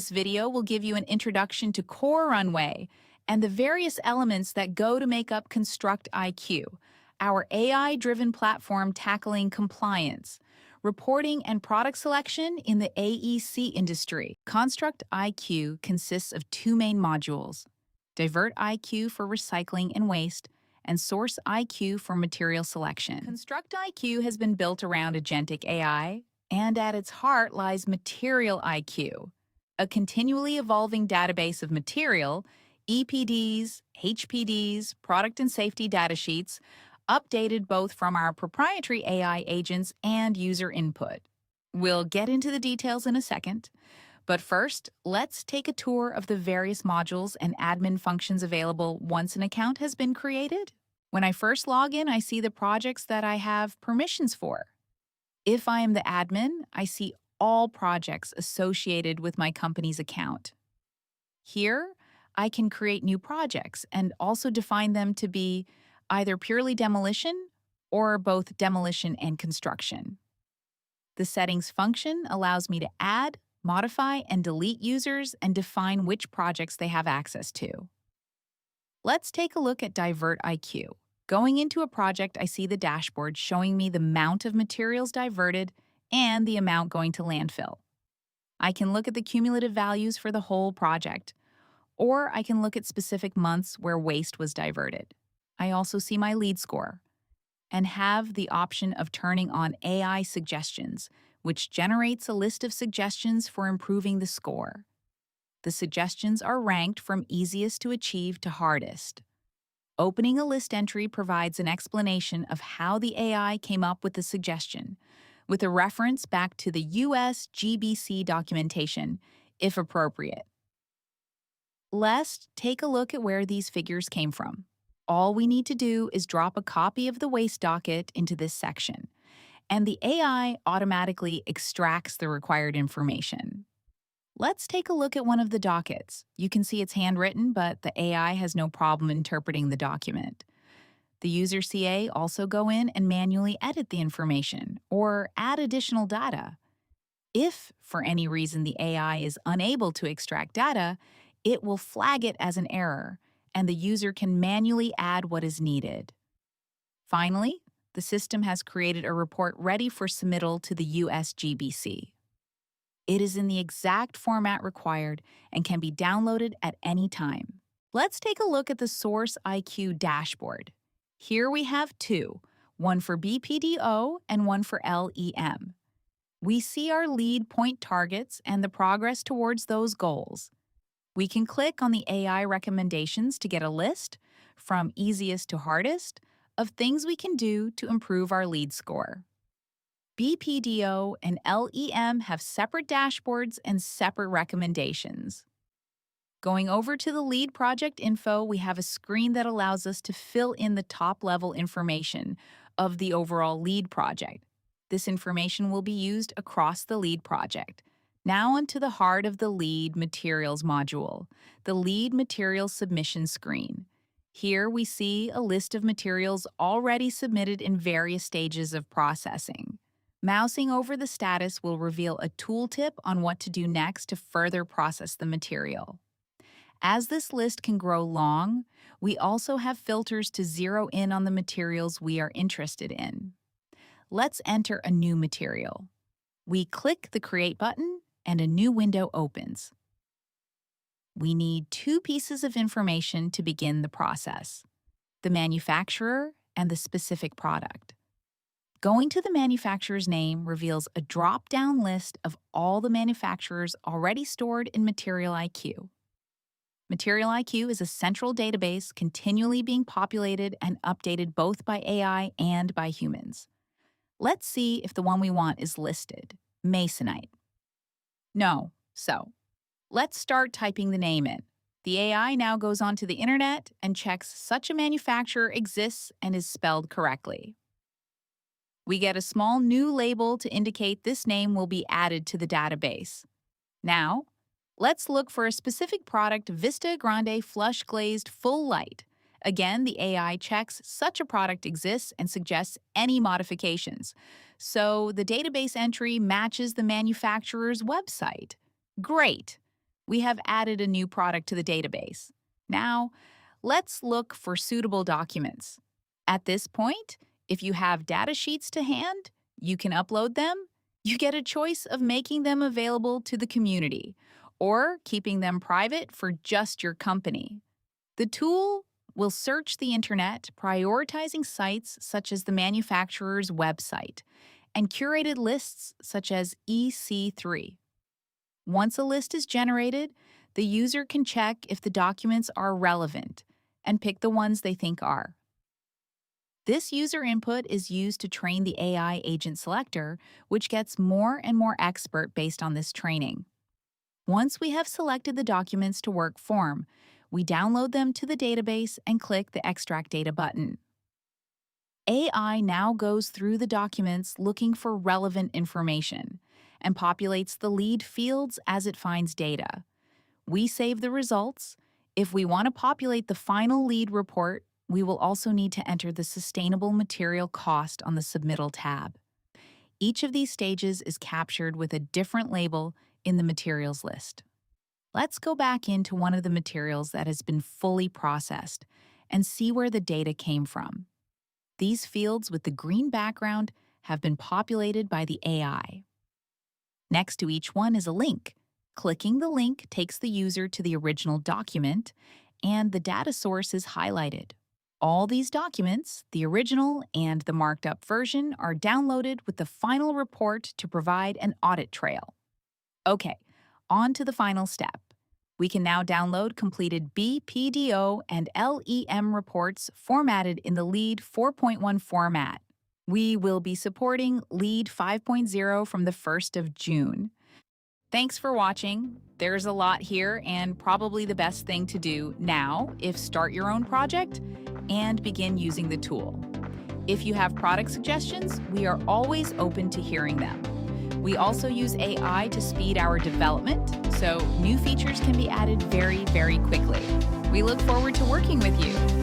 This video will give you an introduction to Core Runway and the various elements that go to make up ConstructIQ, our AI-driven platform tackling compliance, reporting, and product selection in the AEC industry. ConstructIQ consists of two main modules: DivertIQ for recycling and waste, and SourceIQ for material selection. ConstructIQ has been built around agentic AI, and at its heart lies Material IQ, a continually evolving database of material, EPDs, HPDs, product and safety datasheets, updated both from our proprietary AI agents and user input. We'll get into the details in a second, but first, let's take a tour of the various modules and admin functions available once an account has been created. When I first log in, I see the projects that I have permissions for. If I am the admin, I see all projects associated with my company's account. Here, I can create new projects and also define them to be either purely demolition or both demolition and construction. The settings function allows me to add, modify, and delete users and define which projects they have access to. Let's take a look at DivertIQ. Going into a project, I see the dashboard showing me the amount of materials diverted and the amount going to landfill. I can look at the cumulative values for the whole project, or I can look at specific months where waste was diverted. I also see my lead score and have the option of turning on AI suggestions, which generates a list of suggestions for improving the score. The suggestions are ranked from easiest to achieve to hardest. Opening a list entry provides an explanation of how the AI came up with the suggestion, with a reference back to the US GBC documentation, if appropriate. Let's take a look at where these figures came from. All we need to do is drop a copy of the waste docket into this section, and the AI automatically extracts the required information. Let's take a look at one of the dockets. You can see it's handwritten, but the AI has no problem interpreting the document. The user CA also go in and manually edit the information or add additional data. If, for any reason, the AI is unable to extract data, it will flag it as an error, and the user can manually add what is needed. Finally, the system has created a report ready for submittal to the US GBC. It is in the exact format required and can be downloaded at any time. Let's take a look at the SourceIQ dashboard. Here we have two, one for BPDO and one for LEM. We see our lead point targets and the progress towards those goals. We can click on the AI recommendations to get a list, from easiest to hardest, of things we can do to improve our lead score. BPDO and LEM have separate dashboards and separate recommendations. Going over to the lead project info, we have a screen that allows us to fill in the top-level information of the overall lead project. This information will be used across the lead project. Now onto the heart of the lead materials module, the lead materials submission screen. Here we see a list of materials already submitted in various stages of processing. Mousing over the status will reveal a tooltip on what to do next to further process the material. As this list can grow long, we also have filters to zero in on the materials we are interested in. Let's enter a new material. We click the Create button, and a new window opens. We need two pieces of information to begin the process: the manufacturer and the specific product. Going to the manufacturer's name reveals a drop-down list of all the manufacturers already stored in Material IQ. Material IQ is a central database continually being populated and updated both by AI and by humans. Let's see if the one we want is listed: Masonite. No, so let's start typing the name in. The AI now goes onto the internet and checks such a manufacturer exists and is spelled correctly. We get a small new label to indicate this name will be added to the database. Now, let's look for a specific product: Vista Grande Flush Glazed Full Light. Again, the AI checks such a product exists and suggests any modifications. So the database entry matches the manufacturer's website. Great! We have added a new product to the database. Now, let's look for suitable documents. At this point, if you have data sheets to hand, you can upload them. You get a choice of making them available to the community or keeping them private for just your company. The tool will search the internet, prioritizing sites such as the manufacturer's website and curated lists such as EC3. Once a list is generated, the user can check if the documents are relevant and pick the ones they think are. This user input is used to train the AI agent selector, which gets more and more expert based on this training. Once we have selected the documents to work form, we download them to the database and click the Extract Data button. AI now goes through the documents looking for relevant information and populates the lead fields as it finds data. We save the results. If we want to populate the final lead report, we will also need to enter the sustainable material cost on the Submittal tab. Each of these stages is captured with a different label in the materials list. Let's go back into one of the materials that has been fully processed and see where the data came from. These fields with the green background have been populated by the AI. Next to each one is a link. Clicking the link takes the user to the original document, and the data source is highlighted. All these documents, the original and the marked up version, are downloaded with the final report to provide an audit trail. Okay, on to the final step. We can now download completed BPDO and LEM reports formatted in the LEAD 4.1 format. We will be supporting LEAD 5.0 from the 1st of June. Thanks for watching. There's a lot here, and probably the best thing to do now is start your own project and begin using the tool. If you have product suggestions, we are always open to hearing them. We also use AI to speed our development, so new features can be added very, very quickly. We look forward to working with you.